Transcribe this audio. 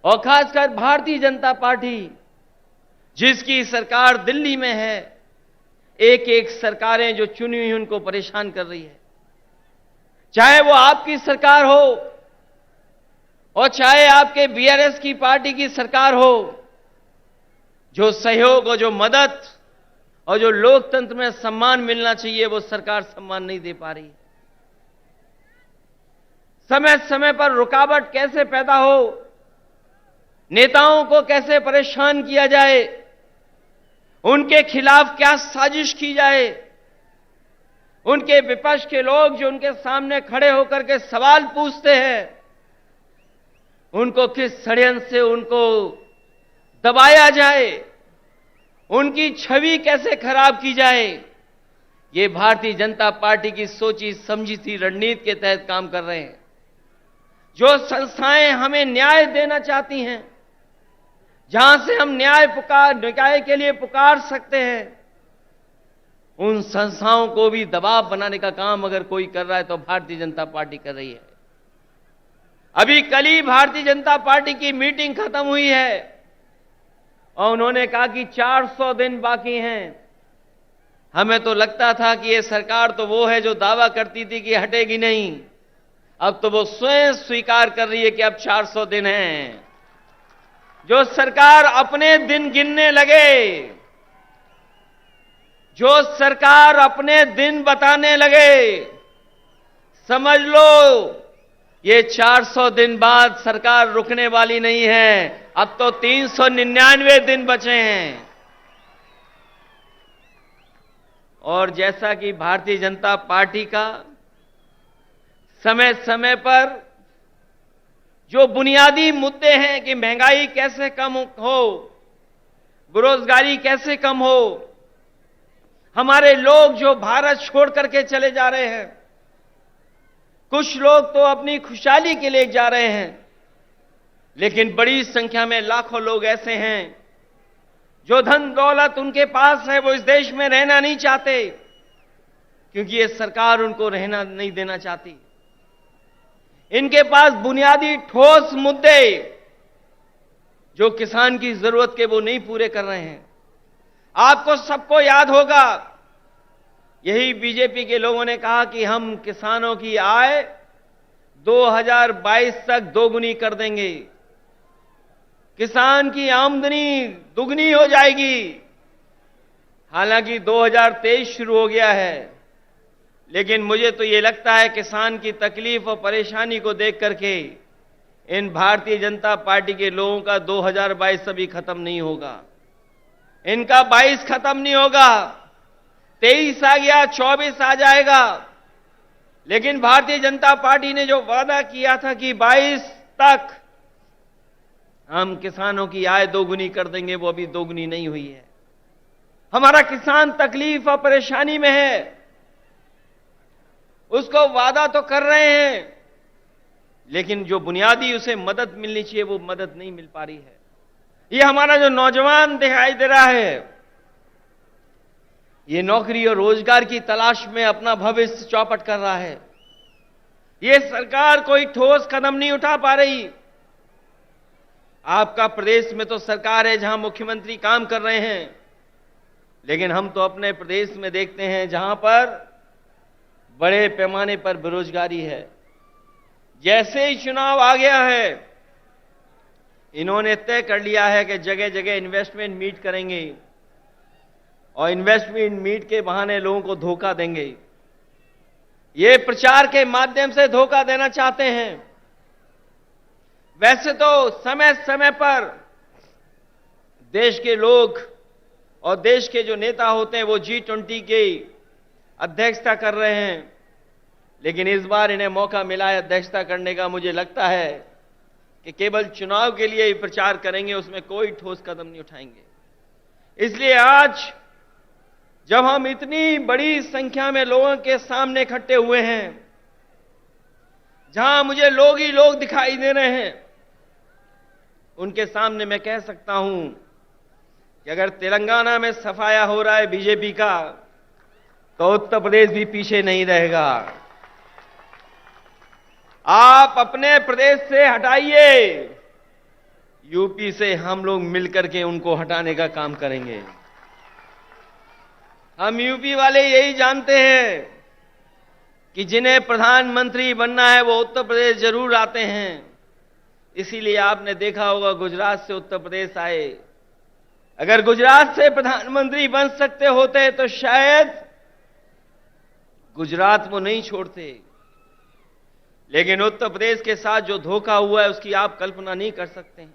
और खासकर भारतीय जनता पार्टी, जिसकी सरकार दिल्ली में है, एक एक सरकारें जो चुनी हुई उनको परेशान कर रही है। चाहे वो आपकी सरकार हो और चाहे आपके बीआरएस की पार्टी की सरकार हो, जो सहयोग और जो मदद और जो लोकतंत्र में सम्मान मिलना चाहिए वो सरकार सम्मान नहीं दे पा रही। समय समय पर रुकावट कैसे पैदा हो, नेताओं को कैसे परेशान किया जाए, उनके खिलाफ क्या साजिश की जाए, उनके विपक्ष के लोग जो उनके सामने खड़े होकर के सवाल पूछते हैं, उनको किस षड्यंत्र से उनको दबाया जाए, उनकी छवि कैसे खराब की जाए, ये भारतीय जनता पार्टी की सोची समझी थी रणनीति के तहत काम कर रहे हैं। जो संस्थाएं हमें न्याय देना चाहती हैं, जहां से हम न्याय के लिए पुकार सकते हैं, उन संस्थाओं को भी दबाव बनाने का काम अगर कोई कर रहा है तो भारतीय जनता पार्टी कर रही है। अभी कल ही भारतीय जनता पार्टी की मीटिंग खत्म हुई है और उन्होंने कहा कि 400 दिन बाकी हैं। हमें तो लगता था कि ये सरकार तो वो है जो दावा करती थी कि हटेगी नहीं, अब तो वो स्वयं स्वीकार कर रही है कि अब 400 दिन हैं। जो सरकार अपने दिन गिनने लगे, जो सरकार अपने दिन बताने लगे, समझ लो ये 400 दिन बाद सरकार रुकने वाली नहीं है। अब तो 399 दिन बचे हैं। और जैसा कि भारतीय जनता पार्टी का समय समय पर जो बुनियादी मुद्दे हैं कि महंगाई कैसे कम हो, बेरोजगारी कैसे कम हो, हमारे लोग जो भारत छोड़ करके चले जा रहे हैं, कुछ लोग तो अपनी खुशहाली के लिए जा रहे हैं, लेकिन बड़ी संख्या में लाखों लोग ऐसे हैं जो धन दौलत उनके पास है, वो इस देश में रहना नहीं चाहते क्योंकि ये सरकार उनको रहना नहीं देना चाहती। इनके पास बुनियादी ठोस मुद्दे जो किसान की जरूरत के वो नहीं पूरे कर रहे हैं। आपको सबको याद होगा, यही बीजेपी के लोगों ने कहा कि हम किसानों की आय 2022 तक दोगुनी कर देंगे, किसान की आमदनी दुगनी हो जाएगी। हालांकि 2023 शुरू हो गया है, लेकिन मुझे तो ये लगता है किसान की तकलीफ और परेशानी को देख करके इन भारतीय जनता पार्टी के लोगों का 2022 अभी खत्म नहीं होगा, इनका 22 खत्म नहीं होगा, 23 आ गया, 24 आ जाएगा। लेकिन भारतीय जनता पार्टी ने जो वादा किया था कि 22 तक हम किसानों की आय दोगुनी कर देंगे, वो अभी दोगुनी नहीं हुई है। हमारा किसान तकलीफ और परेशानी में है, उसको वादा तो कर रहे हैं, लेकिन जो बुनियादी उसे मदद मिलनी चाहिए वो मदद नहीं मिल पा रही है। ये हमारा जो नौजवान दिखाई दे रहा है, ये नौकरी और रोजगार की तलाश में अपना भविष्य चौपट कर रहा है। ये सरकार कोई ठोस कदम नहीं उठा पा रही। आपका प्रदेश में तो सरकार है जहां मुख्यमंत्री काम कर रहे हैं, लेकिन हम तो अपने प्रदेश में देखते हैं जहां पर बड़े पैमाने पर बेरोजगारी है। जैसे ही चुनाव आ गया है, इन्होंने तय कर लिया है कि जगह जगह इन्वेस्टमेंट मीट करेंगे और इन्वेस्टमेंट मीट के बहाने लोगों को धोखा देंगे। ये प्रचार के माध्यम से धोखा देना चाहते हैं। वैसे तो समय समय पर देश के लोग और देश के जो नेता होते हैं वो G20 की अध्यक्षता कर रहे हैं, लेकिन इस बार इन्हें मौका मिला है अध्यक्षता करने का। मुझे लगता है कि केवल चुनाव के लिए ही प्रचार करेंगे, उसमें कोई ठोस कदम नहीं उठाएंगे। इसलिए आज जब हम इतनी बड़ी संख्या में लोगों के सामने इकट्ठे हुए हैं, जहां मुझे लोग ही लोग दिखाई दे रहे हैं, उनके सामने मैं कह सकता हूं कि अगर तेलंगाना में सफाया हो रहा है बीजेपी का, तो उत्तर प्रदेश भी पीछे नहीं रहेगा। आप अपने प्रदेश से हटाइए यूपी से हम लोग मिलकर के उनको हटाने का काम करेंगे। हम यूपी वाले यही जानते हैं कि जिन्हें प्रधानमंत्री बनना है वो उत्तर प्रदेश जरूर आते हैं। इसीलिए आपने देखा होगा गुजरात से उत्तर प्रदेश आए। अगर गुजरात से प्रधानमंत्री बन सकते होते तो शायद गुजरात वो नहीं छोड़ते। लेकिन उत्तर प्रदेश के साथ जो धोखा हुआ है उसकी आप कल्पना नहीं कर सकते हैं।